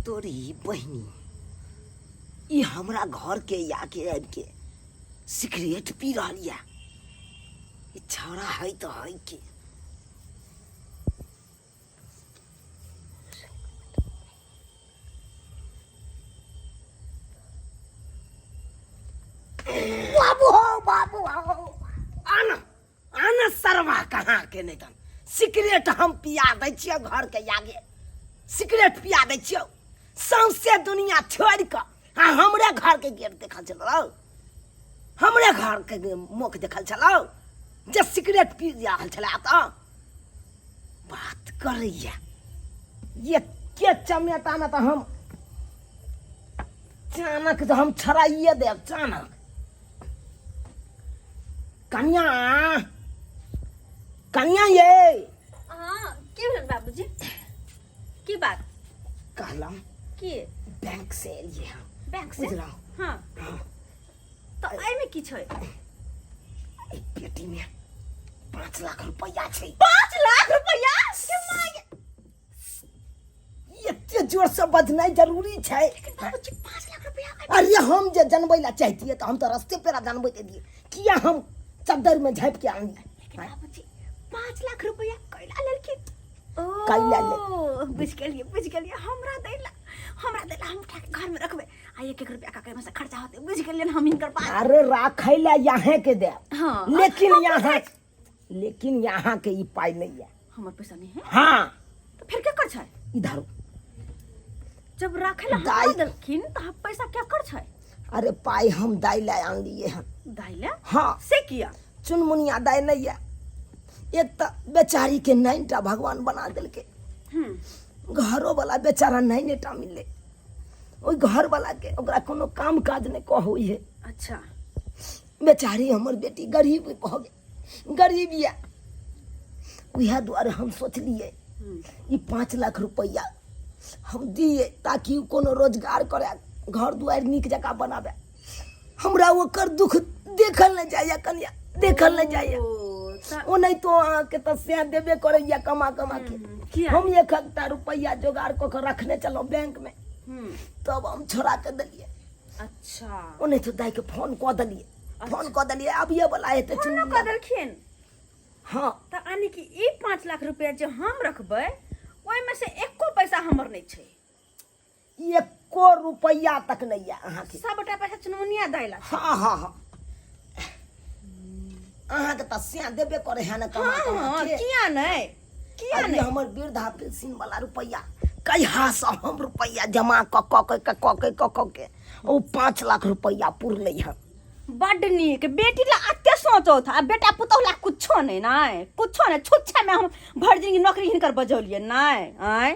तोरी बहनी ई हमरा घर के आके आबि के सिगरेट पी रही है। ई छौड़ा है तो है के बाबू हो बाबू हो आना आना सरवा कहाँ के नहीं तन सिगरेट हम पिया दै छियै घर के आगे सिगरेट पिया दै छियै सौंसे दुनिया छोड़ के हमरे घर के गेट देखल चलो हमरे घर के मुख देखल चलो जे सिगरेट पी रहल छला तो बात करैया ये के चमेटा में तो हम चानक तो हम छड़ाइए देव चानक कन्या कन्या ये हाँ की भेल बाबूजी की बात कहलम की बैंक से एलिए हम बैंक से बुझलौ हाँ तो एमे की छै एक पेटी में 5 लाख रुपया छै 5 लाख रुपया के मांगे एते जोर से बजनाइ जरूरी छै बाबूजी 5 लाख रुपया अरे हम जे जनबै ला चाहतिए तो हम तो रास्ते पे जनबै दे दिए किया हम चद्दर में झाँप के आनी बाबूजी 5 लाख रुपया कैला लेलखिन कैला ले बुझ गेलिए हमरा दैला हम उठा के घर में रखबे आ 1 रुपया का में से खर्चा होते बुझ गेलिए हम इनकर पास अरे राखै ला यहाँ के दे हाँ लेकिन यहाँ के ई पाई नहीं है हमर पैसा नहीं है हाँ तो फिर क्या कर छै इधर जब राखे ला हमरा देलखिन तो हम पैसा क्या कर छै अरे पाई हम दाई ला आन लिए हैं दाइला हाँ से किया चुनमुनिया दाई नहीं है एक तो बेचारी के 9टा भगवान बना दिल के घरों वाला बेचारा 9टा मिले ओई घर वाला के ओकरा कोनो काम काज नहीं कहू है अच्छा बेचारी हमर बेटी गरीब हो गई गरीबिया उहे द्वारे हम सोचलिए ये 5 लाख रुपया हम दिए ताकि कोनो रोजगार करे घर दुआर नीक जका बनाबे हमरा ओकर दुख देखल न जाइए कन्या देखल न जाइए ओ नहीं तो अहाँ के तो से देबे करैया कमा कमा के हम 1 रुपया जोगाड़ क के रखने चलो बैंक में तब हम छोड़ा के दिलिए अच्छा ओ नहीं तो दाई के फोन क दिलिए अब ये वाला है तो फोन क देलखिन हाँ त आनी कि ई 5 लाख रुपया जे हम रखबै ओइ में से एको पैसा हमर नहीं छै 1 रुपया तक नहीं है अहाँ के सबटा पैसा चुनमुनिया दैला हाँ अहाँ के त से देबे करे है ना कमा कमा के किया नहीं हमर वृद्धा पेंशन वाला रुपया कहिया से हम रुपया जमा क के ओ 5 लाख रुपया पुरले है बड नीक बेटी ला अत्ते सोचो था बेटा पुतौला कुछो नहीं छुच्छा में हम भर जिंदगी नौकरी हिनकर बजौलिए नहीं आय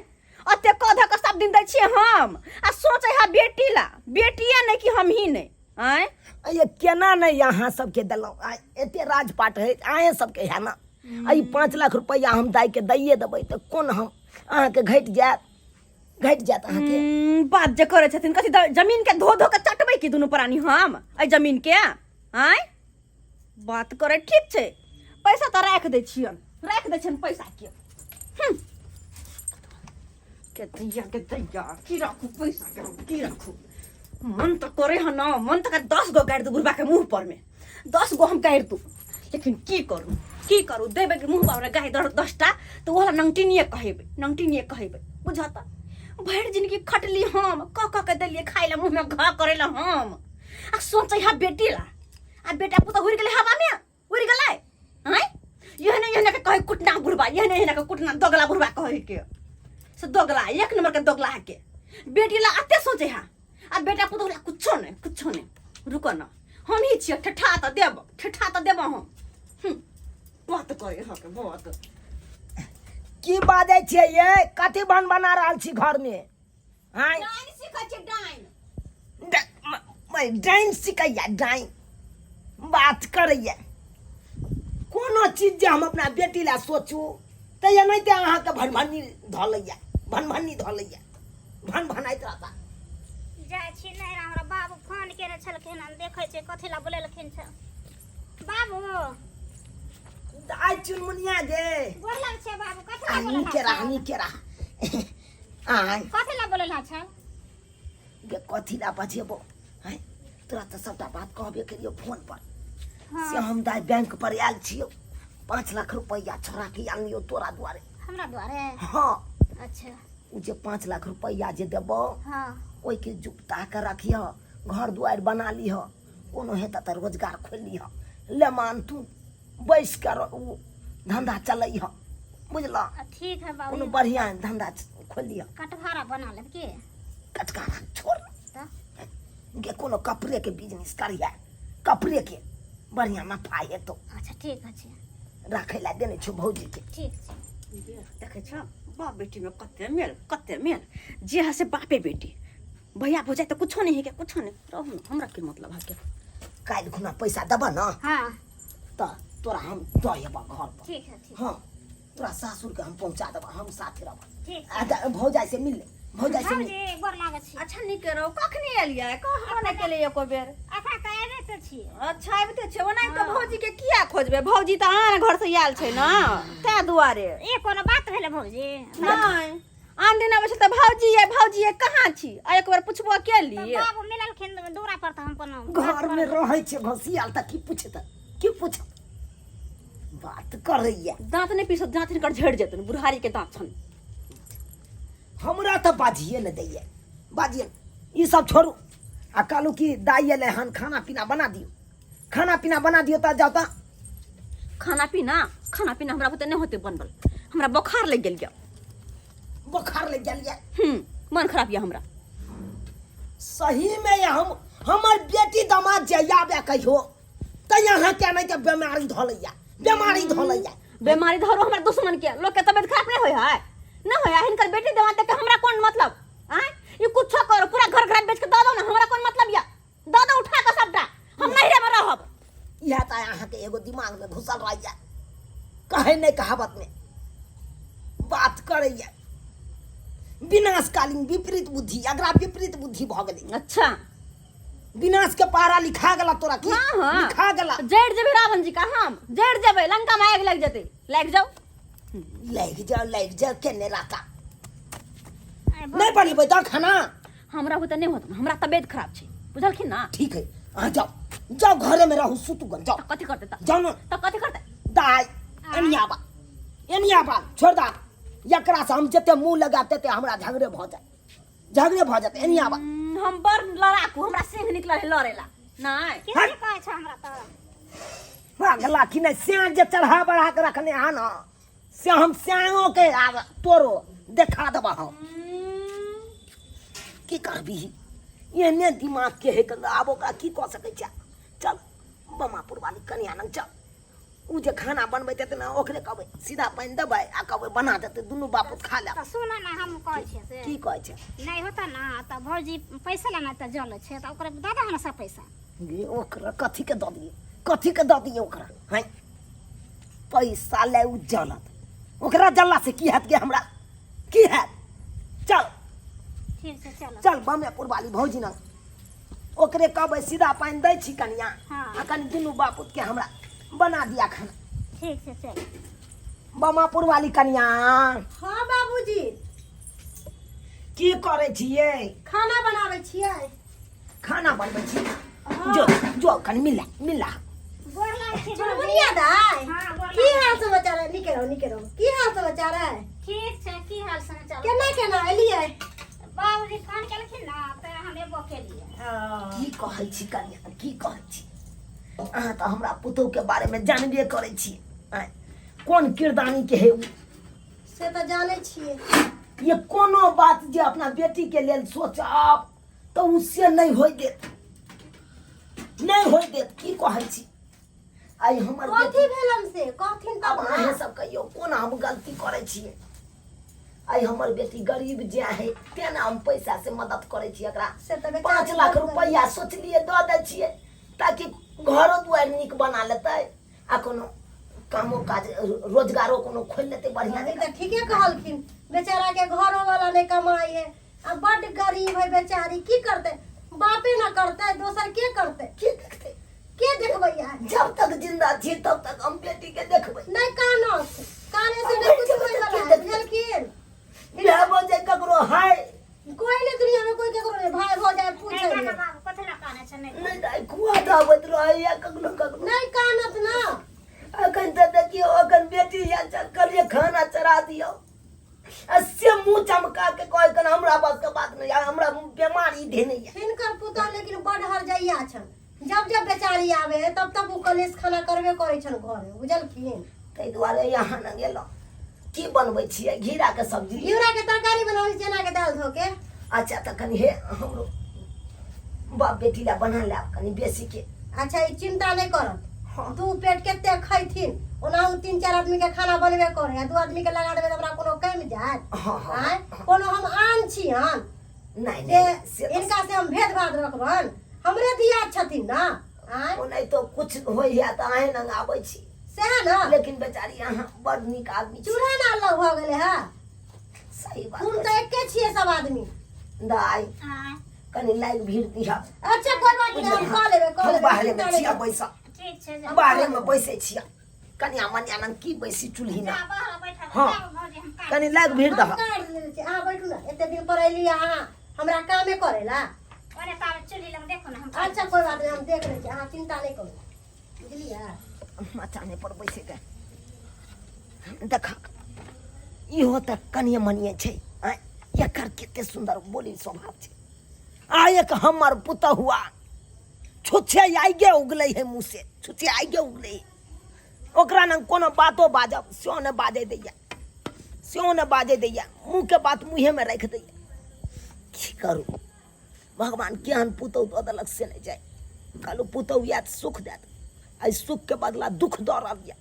अत्ते कधा के सब दिन दै छिए हम आ सोचे है बेटी ला बेटिया नहीं कि हम ही नहीं आय ये केना नहीं यहाँ सबके दिलों एते राजपाट है आए सबके है ना आई 5 लाख रुपया हम दाई के दैये देबै तो कोन हम अहाँ के घट जात अहाँ के बात जे करे छथिन कथि जमीन के धो के चटबै की दुनु प्राणी हम ए जमीन के आय बात करे ठीक छै पैसा तो राख दै छियन पैसा के दैया की राखू पैसा की राखू मन तो करे है ना मन तो 10 गो गाड़ दू बुढ़बा के मुंह पर में 10 गो हम गाड़ दू लेकिन की करू देबे के मुंह पर गाड़ 10टा तो ओला नंगटिनिए कहेबे बुझाता भर जिंदगी खटली हम क के देलिए खाइ ला मुंह में घा करे ला हम आ सोचे है बेटी ला आ बेटा पुता उड़ गेले हवा में उड़ गेलै हैं यहने के कहे कुटना बुढ़बा यहने के कुटना दोगला बुढ़बा कहे के से दोगला 1 नंबर के दोगला के बेटी ला अते सोचे है आ बेटा पुतौला कुछो नहीं रुको ना हम ही छियै ठठा त देब हम बात करे ह के बात की बाजै छियै ये कथि बना रहल छी घर में हां डाइन सिखै छै डाइन सिखैया डाइन बात करैया कोनो चीज जे हम अपना बेटी ला सोचू त ये नहीं ते अहाँ के भनभनी धलैया भनभनाइत रहता जाय छी नहीं हमरा बाबू फोन केने छलखिन हम देखै छै कथि ला बोलेलखिन छ बाबू दाई चुनमुनिया गे बोलल छै बाबू कथि ला बोलेला आनी केरा आय कथि ला बोलेला छ गे कथी ला बजेबो हैं तोरा तो सबटा बात कहबे करियो फोन पर हाँ से हम दाई बैंक पर आयल छियो 5 लाख रुपया छोड़ा के आनियो तोरा द्वारे हमरा द्वारे हाँ अच्छा उ जे 5 लाख रुपया जे देबो हाँ ओइ के जुटा के रखियो घर दुआर बना लिह कोनो हेता त रोजगार खोल लिह ले मान तू बैस कर उ धंधा चलैह बुझला ठीक है कोनो बाबू बढ़िया धंधा खोल लिह कटघरा बना लेब के कटकारा छोड़ तो गे कोनो कपड़े के बिजनेस करिया कपड़े के बढ़िया नफा हेतो अच्छा ठीक है राखे ला देने छो भौजी के ठीक छै देखे छ बाप बेटी में कते मेल जे है से बापे बेटी भैया भौजाई तो कुछो नहीं है क्या कुछो नहीं रहू ना हमरा के मतलब है क्या काल खुना पैसा दबा ना हाँ त तोरा हम दहेबा घर पर ठीक है ठीक हाँ तोरा सासुर के हम पहुंचा देबा हम साथे रहबा ठीक भौजाई से मिल ले भौजाई से मिल भाउजी गोर लागै छी अच्छा नहीं करो कखनी एलिया कहाँ ने के लिए एको बेर अखा त एबे त छी अच्छा आबिते छै ओना तो भौजी के किया खोजबे भौजी तो आन घर से आयल छै ना ते दुआरे ए कोनो बात भेले भौजी नहीं आन दिन आबै छै त भौजी ये कहाँ छी आ एक बार पुछबो के तो लिए बाबू मिललखिन दूरा पर त हम कोनो घर में रहे छे घसियाल त की पूछत की पूछ बात करैया दांत नहीं पीसत दांत हिनकर झड़ जेतन बुढ़ारी के दांत छन हमरा त बाजिए न दैया बाजिए ई सब छोड़ू आ कालू की दाई ले हन खाना पीना बना दियो त जाओ त खाना पीना हमरा बुते नहीं होते बनबल हमरा बुखार लग गेल गया बुखार लग गेल मन खराब या हमरा सही में ये हमर बेटी दामाद जे आबे कहियो त यहाँ के नहीं त बीमारी धलैया बीमारी धरो हमर दुश्मन के लोग के तबियत खराब नहीं होय है ना होय है हिनकर बेटी दवा के हमरा कौन मतलब हैं ये कुछ करो पूरा घर बेच के दे दो ना हमरा कौन मतलब या दे दो उठा के सबटा हम नहीं रे में रहब यह त यहाँ के एगो दिमाग में घुसल रहैया कहे नहीं कहावत में बात करैया विनाशकालीन विपरीत बुद्धि अगरा विपरीत बुद्धि भ गेलै अच्छा विनाश के पारा लिखा गेला तोरा की हाँ लिखा गेला जड़ जेबे रावण जी का हम जड़ जेबे लंका में आग लग जते लग जाओ लग जाओ केने राता नहीं बनेबै त खाना हमरा बुते नहीं होत हमरा तबियत खराब छै बुझलखिन ना ठीक है आ जाओ घरे में रहू सुतू गन जाओ कथि करते त जाओ ना त कथि करते दाई एनिया बा छोड़ दा एकरा से हम जते मुंह लगाते ते हमरा झगड़े भ जाते एनिया बा हम बड़ लड़ाकू हमरा सिंह निकल है लड़ेला नहीं के कहै छ हमरा त भागला कि नहीं स्याह जे चढ़ा बढ़ा के रखने है ना से हम स्याहों के आब तोरो देखा देबा हम की करबी एने दिमाग के है आब ओकरा की कह सकै छै चल बमापुर वाली कन्या लग चल उ जे खाना बनबै देते ना ओकरे कहबै सीधा पानी देबै आ कहबै बना देते दुनू बापूत खा ले त सुन ना हम कहै छी से की कहै छै नहीं होता ना त भौजी पैसा लेना त जल छै त ओकरे दे दे हमरा सब पैसा गे ओकरा कथी के दऽ दिए ओकरा हैं पैसा ले उ जलत ओकरा जल्ला से की हैत गे हमरा की हैत चल ठीक छै चलो चल बमेपुर वाली भौजी न ओकरे कहबै सीधा पानी दै छी कनिया हाँ। आ कनि दुनू बापूत के हमरा बना दिया खाना ठीक छै चल बमापुर वाली कनिया हाँ बाबूजी की करे छियै खाना बनाबै छियै खाना बनबै छी जो कनि मिला गोर लागै छी चुनमुनिया दाई हाँ, गोर की लागै हाल समाचार है निके रहो की हाल समाचार है ठीक छै की हाल समाचार केना एलियै बाबूजी फोन केलखिन ना त हम एबो केलियै की कहै छी कनिया की कहै छी अहाँ तऽ हमरा पुतहु के बारे में जानबे करै छी कोन किरदानी के है उ से तो जाने छियै ये कोनो बात जे अपना बेटी के लेल सोचब तो उससे नहीं होय देत की कहै छी आई हमर कथी भेलम से कथिन अब तब अहाँ सब कहियो कोन हम गलती करै छियै आई हमर बेटी गरीब जे है तेना हम पैसा से मदद करै छी एकरा से तो 5 लाख रुपया सोचलिए दऽ दै छियै ताकि घरो दुआर नीक बना लेतै आ कोनो कामो काज रोजगारो कोनो खोल लेतै बढ़िया तो ठीके कहलखिन बेचारा के घरो वाला नहीं कमाई है अब बड़ गरीब है बेचारी की करते बापे ना करते दोसर के करते के देखतै के देखबै यार जब तक जिंदा छी तब तक हम बेटी के देखबै नहीं कानो से नहीं कुछ होय वाला है बुझलखिन बियाह हो जाए ककरो है कोई नहीं दुनिया में कोई केकरो नहीं भाई भौजाई खुआ दावत रहे कखनो कखनो नहीं कानत ना अखन तो देखियो अखन बेटी या चल करिए खाना चढ़ा दियो से मुंह चमका के कहे कन हमरा बस के बात नहीं हमरा बीमारी धेने है हिनकर पुतौ लेकिन बड़ हरजैया छन जब जब बेचारी आवे तब तब उ कलेश खाना करबे करे छन घरे बुझलखिन तै दुआरे यहाँ न गेलो की बनबै छियै घीरा के सब्जी घिउरा के तरकारी बनावे चना के दाल धो के अच्छा त कनी हे हमरो बाप बेटी ला बना ले कनी बेसी के अच्छा ई चिंता नहीं करत हाँ। दू पेट केते खैथिन ओना 3-4 आदमी के खाना बनबे करे आ 2 आदमी के लगा देबे त हमरा कोनो कम जात हाँ, हाँ, आय हाँ। कोनो हम आन छी हन नहीं से नहीं से इनका से हम भेद भाव रखबन हमरे दिया छथिन ना आय ओ नहीं तो कुछ होय है त आए न आबै छी से ना लेकिन बेचारी यहाँ बड़ निक आदमी छी चूल्हा ना अलग हो गेले है सही बात तुम है। तो एके छिए सब आदमी दाई हाँ, कनी लाइक भीड़ दिहा अच्छा कोई बात नहीं हम कह लेबे हम बाहरे में छिया बैसा ठीक छै जा बाहरे में बैसे छिया कनिया मनिया न की बैसी चूल्ही ना बाहर बैठा हाँ। भौजी हम काट कनी लाइक भीड़ दहा आ बैठू ना एते दिन पर एली अहाँ हमरा कामे करेला ओने तार चुली लग देखो ना हम अच्छा कोई बात नहीं हम देख ले छी अहाँ चिंता नहीं करू बुझलिए मचाने पर बैसे के देखा इहो त कनिया मनिया छै आय एकर कते सुंदर बोली स्वभाव छै आ एक हमर पुत हुआ छुछे आइगे उगले है मुँह से छुछे आइगे उगले है ओकरा न कोनो बातो बाजब स्यो ने बाजे दैया स्यो ने बाजे दैया मुँह के बात मुँहे में रख दैया की करू भगवान केहन पुतौ दऽ देलक से नहीं जाए कहलू पुतौ या सुख देत आई सुख के बदला दुख दऽ रहल यऽ